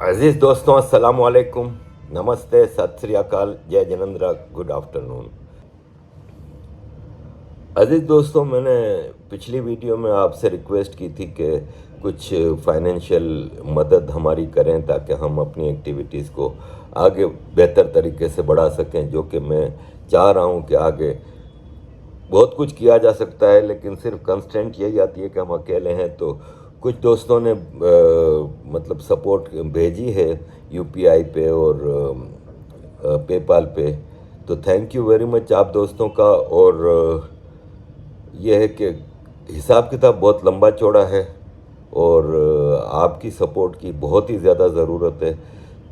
عزیز دوستوں السلام علیکم، نمستے، ست سری اکال، جے جنندرا، گڈ آفٹرنون۔ عزیز دوستوں، میں نے پچھلی ویڈیو میں آپ سے ریکویسٹ کی تھی کہ کچھ فائنینشیل مدد ہماری کریں تاکہ ہم اپنی ایکٹیویٹیز کو آگے بہتر طریقے سے بڑھا سکیں، جو کہ میں چاہ رہا ہوں کہ آگے بہت کچھ کیا جا سکتا ہے، لیکن صرف کنسٹرینٹ یہی آتی ہے کہ ہم اکیلے ہیں۔ تو کچھ دوستوں نے مطلب سپورٹ بھیجی ہے یو پی آئی پہ اور پے پال پہ، تو تھینک یو ویری مچ آپ دوستوں کا۔ اور یہ ہے کہ حساب کتاب بہت لمبا چوڑا ہے اور آپ کی سپورٹ کی بہت ہی زیادہ ضرورت ہے،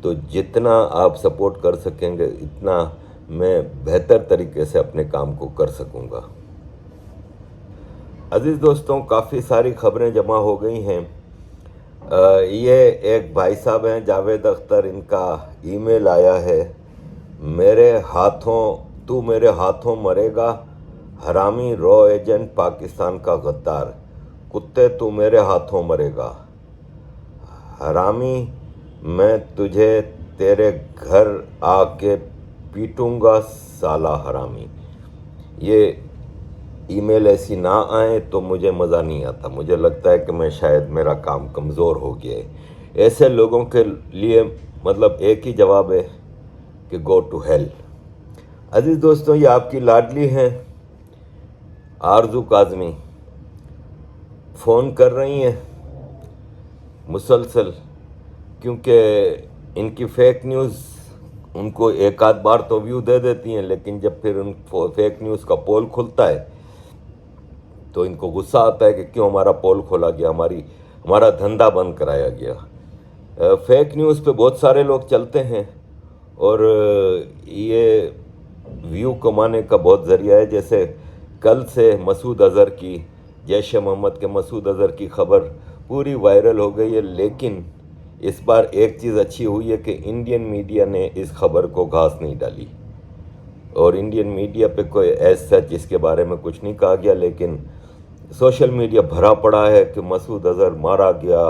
تو جتنا آپ سپورٹ کر سکیں گے اتنا میں بہتر طریقے سے اپنے کام کو کر سکوں گا۔ عزیز دوستوں، کافی ساری خبریں جمع ہو گئی ہیں۔ یہ ایک بھائی صاحب ہیں جاوید اختر، ان کا ای میل آیا ہے: تو میرے ہاتھوں مرے گا، حرامی رو ایجنٹ پاکستان کا غدار، کتے تو میرے ہاتھوں مرے گا، حرامی میں تجھے تیرے گھر آ کے پیٹوں گا سالہ حرامی۔ یہ ای میل ایسی نہ آئیں تو مجھے مزہ نہیں آتا، مجھے لگتا ہے کہ میں شاید میرا کام کمزور ہو گیا ہے۔ ایسے لوگوں کے لیے مطلب ایک ہی جواب ہے کہ گو ٹو ہیل۔ عزیز دوستوں، یہ آپ کی لاڈلی ہیں آرزو کاظمی، فون کر رہی ہیں مسلسل، کیونکہ ان کی فیک نیوز ان کو ایک آدھ بار تو ویو دے دیتی ہیں، لیکن جب پھر ان فیک نیوز کا پول کھلتا ہے تو ان کو غصہ آتا ہے کہ کیوں ہمارا پول کھولا گیا، ہمارا دھندا بند کرایا گیا۔ فیک نیوز پہ بہت سارے لوگ چلتے ہیں اور یہ ویو کمانے کا بہت ذریعہ ہے۔ جیسے کل سے مسعود اظہر کی، جیش محمد کے مسعود اظہر کی خبر پوری وائرل ہو گئی ہے، لیکن اس بار ایک چیز اچھی ہوئی ہے کہ انڈین میڈیا نے اس خبر کو گھاس نہیں ڈالی، اور انڈین میڈیا پہ کوئی ایز سچ اس کے بارے میں کچھ نہیں کہا گیا، لیکن سوشل میڈیا بھرا پڑا ہے کہ مسعود اظہر مارا گیا،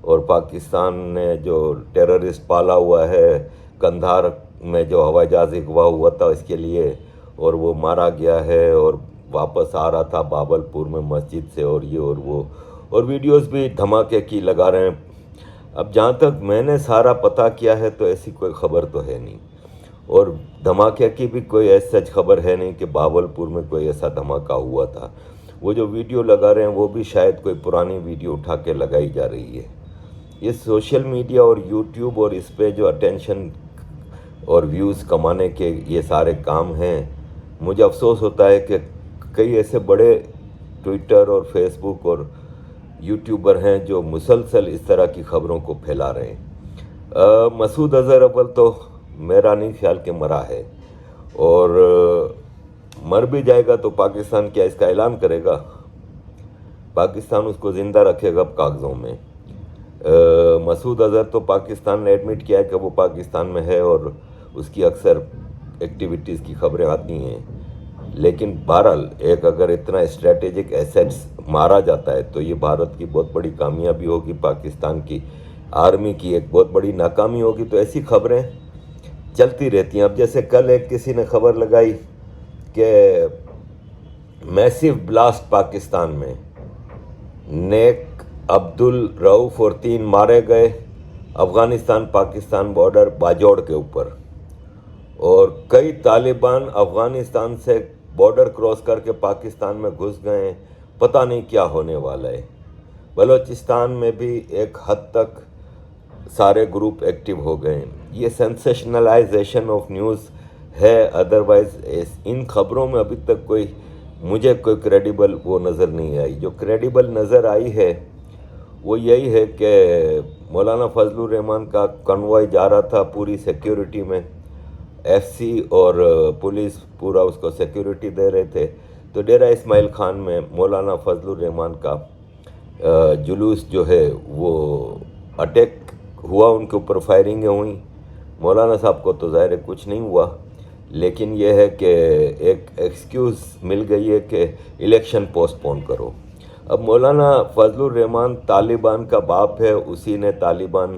اور پاکستان نے جو ٹیررسٹ پالا ہوا ہے قندھار میں جو ہوائی جہاز اغوا ہوا تھا اس کے لیے، اور وہ مارا گیا ہے اور واپس آ رہا تھا بابل پور میں مسجد سے، اور یہ اور وہ، اور ویڈیوز بھی دھماکے کی لگا رہے ہیں۔ اب جہاں تک میں نے سارا پتہ کیا ہے تو ایسی کوئی خبر تو ہے نہیں، اور دھماکے کی بھی کوئی ایسی سچ خبر ہے نہیں کہ بابل پور میں کوئی ایسا دھماکہ ہوا تھا۔ وہ جو ویڈیو لگا رہے ہیں وہ بھی شاید کوئی پرانی ویڈیو اٹھا کے لگائی جا رہی ہے۔ یہ سوشل میڈیا اور یوٹیوب اور اس پہ جو اٹینشن اور ویوز کمانے کے یہ سارے کام ہیں، مجھے افسوس ہوتا ہے کہ کئی ایسے بڑے ٹویٹر اور فیس بک اور یوٹیوبر ہیں جو مسلسل اس طرح کی خبروں کو پھیلا رہے ہیں۔ مسعود اظہر اول تو میرا نہیں خیال کہ مرا ہے، اور مر بھی جائے گا تو پاکستان کیا اس کا اعلان کرے گا؟ پاکستان اس کو زندہ رکھے گا کاغذوں میں۔ مسعود اظہر تو پاکستان نے ایڈمٹ کیا ہے کہ وہ پاکستان میں ہے اور اس کی اکثر ایکٹیویٹیز کی خبریں آتی ہیں، لیکن بہرحال ایک اگر اتنا اسٹریٹجک ایسیٹس مارا جاتا ہے تو یہ بھارت کی بہت بڑی کامیابی ہوگی، پاکستان کی آرمی کی ایک بہت بڑی ناکامی ہوگی۔ تو ایسی خبریں چلتی رہتی ہیں۔ اب جیسے کل ایک کسی نے خبر لگائی کہ میسیو بلاسٹ پاکستان میں، نیک عبد الرؤف اور 3 مارے گئے افغانستان پاکستان بارڈر باجوڑ کے اوپر، اور کئی طالبان افغانستان سے بارڈر کراس کر کے پاکستان میں گھس گئے ہیں، پتہ نہیں کیا ہونے والا ہے۔ بلوچستان میں بھی ایک حد تک سارے گروپ ایکٹیو ہو گئے ہیں۔ یہ سینسیشنلائزیشن آف نیوز ہے، ادروائز ان خبروں میں ابھی تک مجھے کوئی کریڈیبل وہ نظر نہیں آئی۔ جو کریڈیبل نظر آئی ہے وہ یہی ہے کہ مولانا فضل الرحمان کا کنوائے جا رہا تھا پوری سیکیورٹی میں، ایف سی اور پولیس پورا اس کو سیکیورٹی دے رہے تھے، تو ڈیرہ اسماعیل خان میں مولانا فضل الرحمان کا جلوس جو ہے وہ اٹیک ہوا، ان کے اوپر فائرنگیں ہوئیں۔ مولانا صاحب کو تو ظاہر ہے کچھ نہیں ہوا، لیکن یہ ہے کہ ایک ایکسکیوز مل گئی ہے کہ الیکشن پوسٹ پون کرو۔ اب مولانا فضل الرحمان طالبان کا باپ ہے، اسی نے طالبان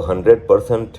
100%,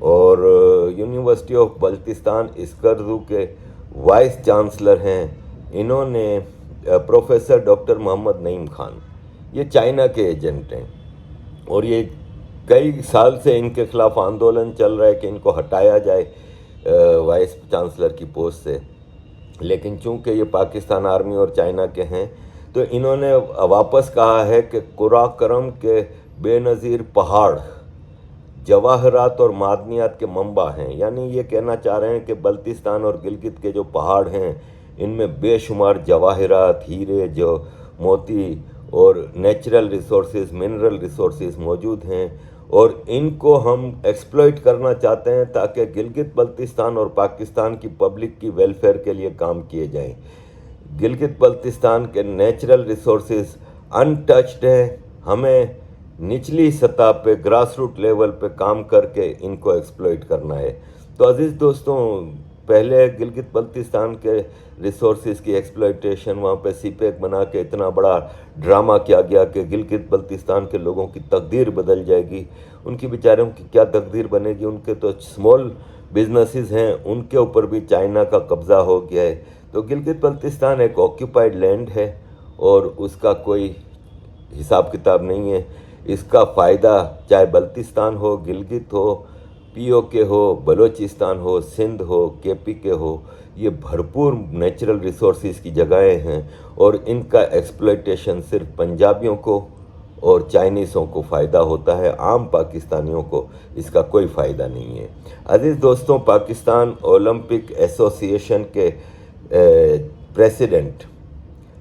اور یونیورسٹی آف بلتستان اسکردو کے وائس چانسلر ہیں، انہوں نے پروفیسر ڈاکٹر محمد نعیم خان، یہ چائنا کے ایجنٹ ہیں، اور یہ کئی سال سے ان کے خلاف آندولن چل رہا ہے کہ ان کو ہٹایا جائے وائس چانسلر کی پوسٹ سے، لیکن چونکہ یہ پاکستان آرمی اور چائنا کے ہیں تو انہوں نے واپس کہا ہے کہ قراقرم کے بے نظیر پہاڑ جواہرات اور معدنیات کے منبع ہیں، یعنی یہ کہنا چاہ رہے ہیں کہ بلتستان اور گلگت کے جو پہاڑ ہیں ان میں بے شمار جواہرات، ہیرے، جو موتی اور نیچرل ریسورسز، منرل ریسورسز موجود ہیں، اور ان کو ہم ایکسپلوئٹ کرنا چاہتے ہیں تاکہ گلگت بلتستان اور پاکستان کی پبلک کی ویلفیئر کے لیے کام کیے جائیں۔ گلگت بلتستان کے نیچرل ریسورسز ان ٹچڈ ہیں، ہمیں نچلی سطح پہ گراس روٹ لیول پہ کام کر کے ان کو ایکسپلوئٹ کرنا ہے۔ تو عزیز دوستوں، پہلے گلگت بلتستان کے ریسورسز کی ایکسپلوئٹیشن، وہاں پہ سی پیک بنا کے اتنا بڑا ڈرامہ کیا گیا کہ گلگت بلتستان کے لوگوں کی تقدیر بدل جائے گی۔ ان کی بیچاروں کی کیا تقدیر بنے گی؟ ان کے تو اسمال بزنسز ہیں، ان کے اوپر بھی چائنا کا قبضہ ہو گیا ہے۔ تو گلگت بلتستان ایک آکیوپائڈ لینڈ ہے اور اس کا کوئی حساب کتاب نہیں ہے۔ اس کا فائدہ چاہے بلتستان ہو، گلگت ہو، پی او کے ہو، بلوچستان ہو، سندھ ہو، کے پی کے ہو، یہ بھرپور نیچرل ریسورسز کی جگہیں ہیں، اور ان کا ایکسپلوئٹیشن صرف پنجابیوں کو اور چائنیزوں کو فائدہ ہوتا ہے، عام پاکستانیوں کو اس کا کوئی فائدہ نہیں ہے۔ عزیز دوستوں، پاکستان اولمپک ایسوسی ایشن کے president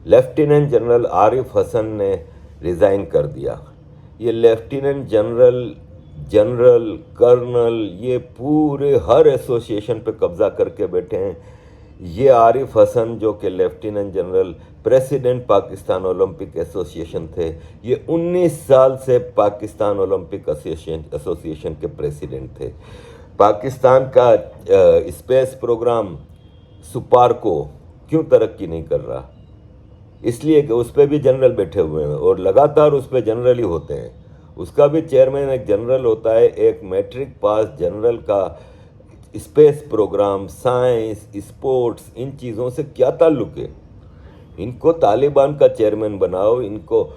lieutenant general Arif Hasan نے ریزائن کر دیا۔ یہ لیفٹیننٹ جنرل کرنل، یہ پورے ہر ایسوسی ایشن پہ قبضہ کر کے بیٹھے ہیں۔ یہ عارف حسن جو کہ lieutenant general president Pakistan Olympic ایسوسی ایشن تھے، یہ 19 سال سے پاکستان اولمپک ایسوسی ایشن کے پریزیڈنٹ تھے۔ پاکستان کا اسپیس پروگرام سپارکو کیوں ترقی نہیں کر رہا؟ اس لیے کہ اس پہ بھی جنرل بیٹھے ہوئے ہیں، اور لگاتار اس پہ جنرل ہی ہوتے ہیں۔ اس کا بھی چیئرمین ایک جنرل ہوتا ہے۔ ایک میٹرک پاس جنرل کا اسپیس پروگرام، سائنس، اسپورٹس، ان چیزوں سے کیا تعلق ہے؟ ان کو طالبان کا چیئرمین بناؤ، ان کو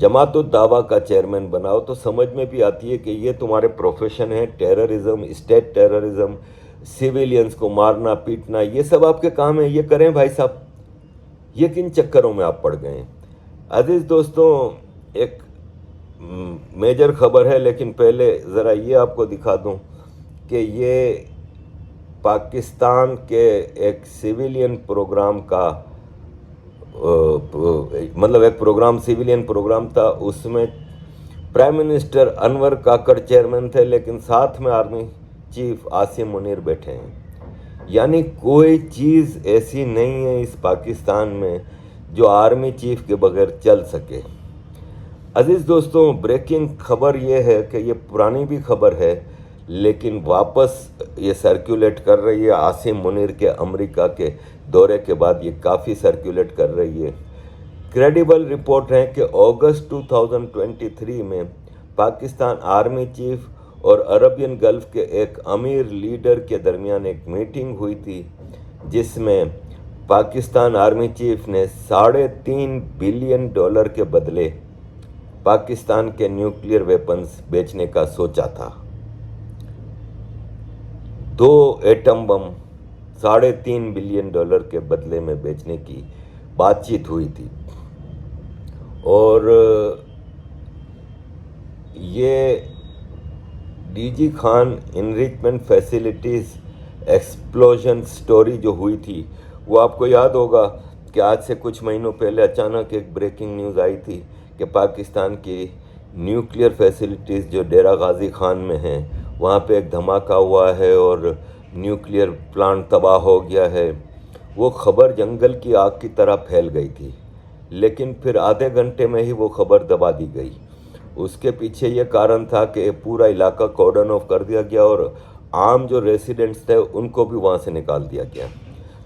جماعت الدعوہ کا چیئرمین بناؤ، تو سمجھ میں بھی آتی ہے کہ یہ تمہارے پروفیشن ہے۔ ٹیررزم، اسٹیٹ ٹیررزم، سیویلینز کو مارنا پیٹنا، یہ سب آپ کے کام ہیں، یہ کریں بھائی صاحب۔ یہ کن چکروں میں آپ پڑ گئے ہیں؟ عزیز دوستوں، ایک میجر خبر ہے، لیکن پہلے ذرا یہ آپ کو دکھا دوں کہ یہ پاکستان کے ایک سیویلین پروگرام کا مطلب ایک پروگرام، سیویلین پروگرام تھا، اس میں پرائم منسٹر انور کاکڑ چیئرمین تھے، لیکن ساتھ میں آرمی چیف عاصم منیر بیٹھے ہیں۔ یعنی کوئی چیز ایسی نہیں ہے اس پاکستان میں جو آرمی چیف کے بغیر چل سکے۔ عزیز دوستوں، بریکنگ خبر یہ ہے کہ یہ پرانی بھی خبر ہے، لیکن واپس یہ سرکولیٹ کر رہی ہے۔ عاصم منیر کے امریکہ کے دورے کے بعد یہ کافی سرکولیٹ کر رہی ہے۔ کریڈیبل رپورٹ ہے کہ اگست 2023 میں پاکستان آرمی چیف اور عربین گلف کے ایک امیر لیڈر کے درمیان ایک میٹنگ ہوئی تھی، جس میں پاکستان آرمی چیف نے $3.5 بلین کے بدلے پاکستان کے نیوکلیئر ویپنز بیچنے کا سوچا تھا۔ 2 ایٹم بم $3.5 بلین کے بدلے میں بیچنے کی بات چیت ہوئی تھی، اور یہ D G Khan enrichment facilities explosion story جو ہوئی تھی، وہ آپ کو یاد ہوگا کہ آج سے کچھ مہینوں پہلے اچانک ایک بریکنگ نیوز آئی تھی کہ پاکستان کی نیوکلیئر فیسلٹیز جو ڈیرہ غازی خان میں ہیں، وہاں پہ ایک دھماکہ ہوا ہے اور نیوکلیئر پلانٹ تباہ ہو گیا ہے۔ وہ خبر جنگل کی آگ کی طرح پھیل گئی تھی، لیکن پھر آدھے گھنٹے میں ہی وہ خبر دبا دی گئی۔ اس کے پیچھے یہ کارن تھا کہ پورا علاقہ کارڈن آف کر دیا گیا، اور عام جو ریسیڈنٹس تھے ان کو بھی وہاں سے نکال دیا گیا،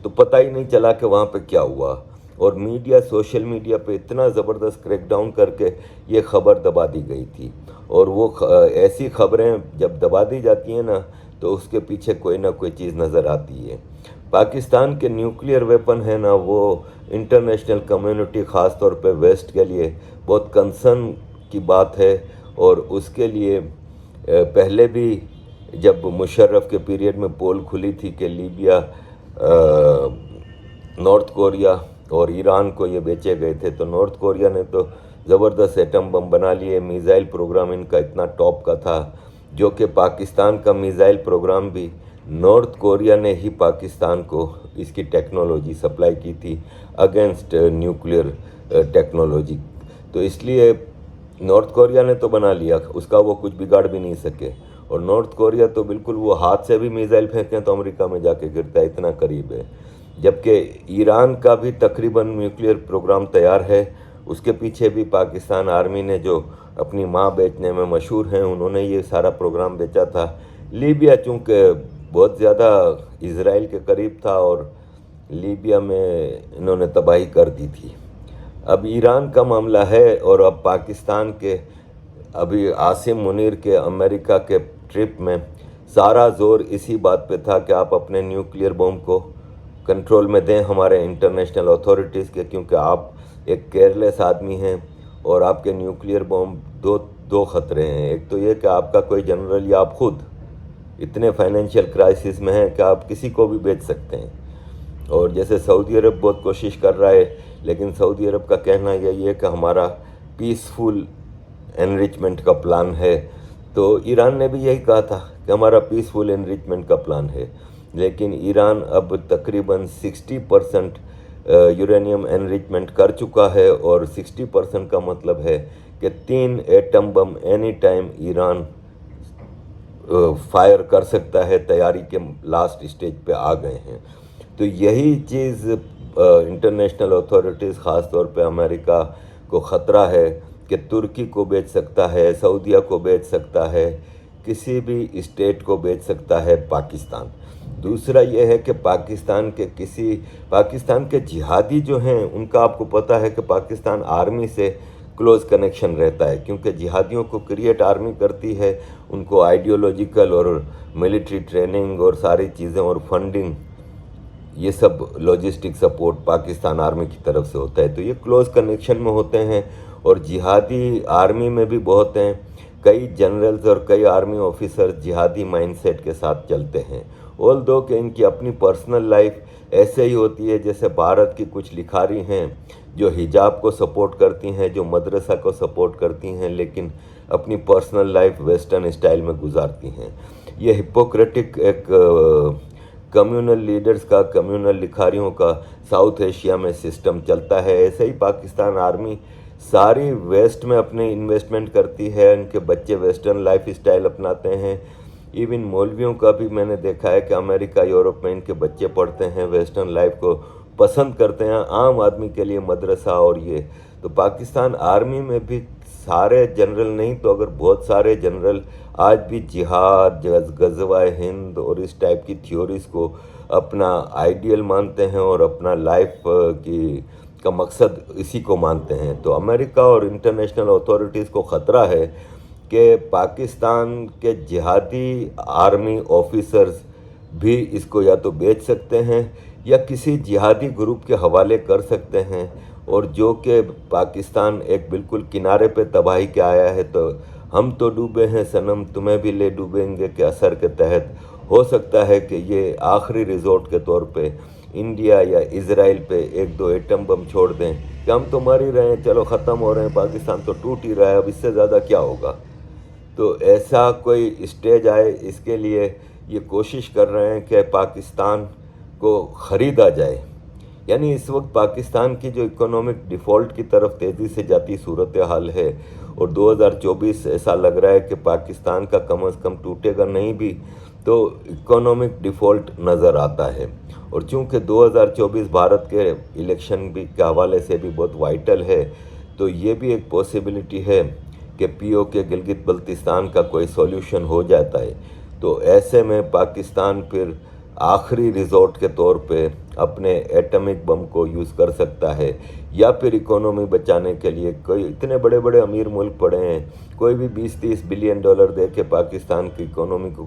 تو پتہ ہی نہیں چلا کہ وہاں پہ کیا ہوا۔ اور میڈیا، سوشل میڈیا پہ اتنا زبردست کریک ڈاؤن کر کے یہ خبر دبا دی گئی تھی۔ اور وہ ایسی خبریں جب دبا دی جاتی ہیں نا، تو اس کے پیچھے کوئی نہ کوئی چیز نظر آتی ہے۔ پاکستان کے نیوکلیئر ویپن ہے نا، وہ انٹرنیشنل کمیونٹی خاص طور پہ ویسٹ کے لیے بہت کنسرن کی بات ہے، اور اس کے لیے پہلے بھی جب مشرف کے پیریڈ میں پول کھلی تھی کہ لیبیا، نارتھ کوریا اور ایران کو یہ بیچے گئے تھے، تو نارتھ کوریا نے تو زبردست ایٹم بم بنا لیے، میزائل پروگرام ان کا اتنا ٹاپ کا تھا، جو کہ پاکستان کا میزائل پروگرام بھی نارتھ کوریا نے ہی پاکستان کو اس کی ٹیکنالوجی سپلائی کی تھی اگینسٹ نیوکلیئر ٹیکنالوجی۔ تو اس لیے نارتھ کوریا نے تو بنا لیا، اس کا وہ کچھ بگاڑ بھی نہیں سکے، اور نارتھ کوریا تو بالکل وہ ہاتھ سے بھی میزائل پھینکیں تو امریکہ میں جا کے گرتا ہے، اتنا قریب ہے۔ جبکہ ایران کا بھی تقریباً نیوکلیئر پروگرام تیار ہے، اس کے پیچھے بھی پاکستان آرمی نے، جو اپنی ماں بیچنے میں مشہور ہیں، انہوں نے یہ سارا پروگرام بیچا تھا۔ لیبیا چونکہ بہت زیادہ اسرائیل کے قریب تھا، اور لیبیا میں انہوں نے تباہی کر دی تھی۔ اب ایران کا معاملہ ہے، اور اب پاکستان کے ابھی عاصم منیر کے امریکہ کے ٹرپ میں سارا زور اسی بات پہ تھا کہ آپ اپنے نیوکلیئر بم کو کنٹرول میں دیں ہمارے انٹرنیشنل اتھارٹیز کے، کیونکہ آپ ایک کیئرلیس آدمی ہیں، اور آپ کے نیوکلیئر بم دو خطرے ہیں۔ ایک تو یہ کہ آپ کا کوئی جنرل یا آپ خود اتنے فائنینشیل کرائسس میں ہیں کہ آپ کسی کو بھی بیچ سکتے ہیں، اور جیسے سعودی عرب بہت کوشش کر رہا ہے، لیکن سعودی عرب کا کہنا یہی ہے کہ ہمارا پیسفل انریچمنٹ کا پلان ہے، تو ایران نے بھی یہی کہا تھا کہ ہمارا پیسفل انریچمنٹ کا پلان ہے، لیکن ایران اب تقریباً 60% یورینیم انریچمنٹ کر چکا ہے، اور 60% کا مطلب ہے کہ 3 atom bomb any time Iran fire کر سکتا ہے، تیاری کے لاسٹ اسٹیج پہ آ گئے ہیں۔ تو یہی چیز انٹرنیشنل اتھارٹیز خاص طور پہ امریکہ کو خطرہ ہے کہ ترکی کو بیچ سکتا ہے، سعودیہ کو بیچ سکتا ہے، کسی بھی اسٹیٹ کو بیچ سکتا ہے پاکستان۔ دوسرا یہ ہے کہ پاکستان کے جہادی جو ہیں، ان کا آپ کو پتہ ہے کہ پاکستان آرمی سے کلوز کنیکشن رہتا ہے، کیونکہ جہادیوں کو کریٹ آرمی کرتی ہے، ان کو آئیڈیولوجیکل اور ملٹری ٹریننگ اور ساری چیزیں اور فنڈنگ، یہ سب لاجسٹک سپورٹ پاکستان آرمی کی طرف سے ہوتا ہے، تو یہ کلوز کنیکشن میں ہوتے ہیں، اور جہادی آرمی میں بھی بہت ہیں، کئی جنرلز اور کئی آرمی آفیسرز جہادی مائنڈ سیٹ کے ساتھ چلتے ہیں، although کہ ان کی اپنی پرسنل لائف ایسے ہی ہوتی ہے جیسے بھارت کی کچھ لکھاری ہیں جو حجاب کو سپورٹ کرتی ہیں، جو مدرسہ کو سپورٹ کرتی ہیں، لیکن اپنی پرسنل لائف ویسٹرن اسٹائل میں گزارتی ہیں۔ یہ ہپوکریٹک ایک کمیونل لیڈرز کا، کمیونل لکھاریوں کا ساؤتھ ایشیا میں سسٹم چلتا ہے۔ ایسے ہی پاکستان آرمی ساری ویسٹ میں اپنی انویسٹمنٹ کرتی ہے، ان کے بچے ویسٹرن لائف اسٹائل اپناتے ہیں، ایون مولویوں کا بھی میں نے دیکھا ہے کہ امریکہ، یورپ میں ان کے بچے پڑھتے ہیں، ویسٹرن لائف کو پسند کرتے ہیں، عام آدمی کے لیے مدرسہ اور یہ۔ تو پاکستان آرمی میں بھی سارے جنرل نہیں تو اگر بہت سارے جنرل آج بھی جہاد، غزوہ ہند اور اس ٹائپ کی تھیوریز کو اپنا آئیڈیل مانتے ہیں، اور اپنا لائف کا مقصد اسی کو مانتے ہیں۔ تو امریکہ اور انٹرنیشنل اتھارٹیز کو خطرہ ہے کہ پاکستان کے جہادی آرمی آفیسرز بھی اس کو یا تو بیچ سکتے ہیں یا کسی جہادی گروپ کے حوالے کر سکتے ہیں، اور جو کہ پاکستان ایک بالکل کنارے پہ تباہی کے آیا ہے، تو ہم تو ڈوبے ہیں صنم تمہیں بھی لے ڈوبیں گے کے اثر کے تحت ہو سکتا ہے کہ یہ آخری ریزورٹ کے طور پہ انڈیا یا اسرائیل پہ 1-2 ایٹم بم چھوڑ دیں کہ ہم تو مر ہی رہے ہیں، چلو ختم ہو رہے ہیں، پاکستان تو ٹوٹ ہی رہا ہے، اب اس سے زیادہ کیا ہوگا۔ تو ایسا کوئی اسٹیج آئے، اس کے لیے یہ کوشش کر رہے ہیں کہ پاکستان کو خریدا جائے۔ یعنی اس وقت پاکستان کی جو اکنامک ڈیفالٹ کی طرف تیزی سے جاتی صورتحال ہے، اور 2024 ایسا لگ رہا ہے کہ پاکستان کا کم از کم ٹوٹے گا نہیں بھی تو اکنامک ڈیفالٹ نظر آتا ہے۔ اور چونکہ 2024 بھارت کے الیکشن بھی کے حوالے سے بھی بہت وائٹل ہے، تو یہ بھی ایک پاسبلٹی ہے کہ پی او کے گلگت بلتستان کا کوئی سولوشن ہو جاتا ہے، تو ایسے میں پاکستان پھر آخری ریزورٹ کے طور پہ اپنے ایٹمک بم کو یوز کر سکتا ہے، یا پھر اکانومی بچانے کے لیے کوئی اتنے بڑے بڑے امیر ملک پڑے ہیں، کوئی بھی $20-30 بلین دے کے پاکستان کی اکانومی کو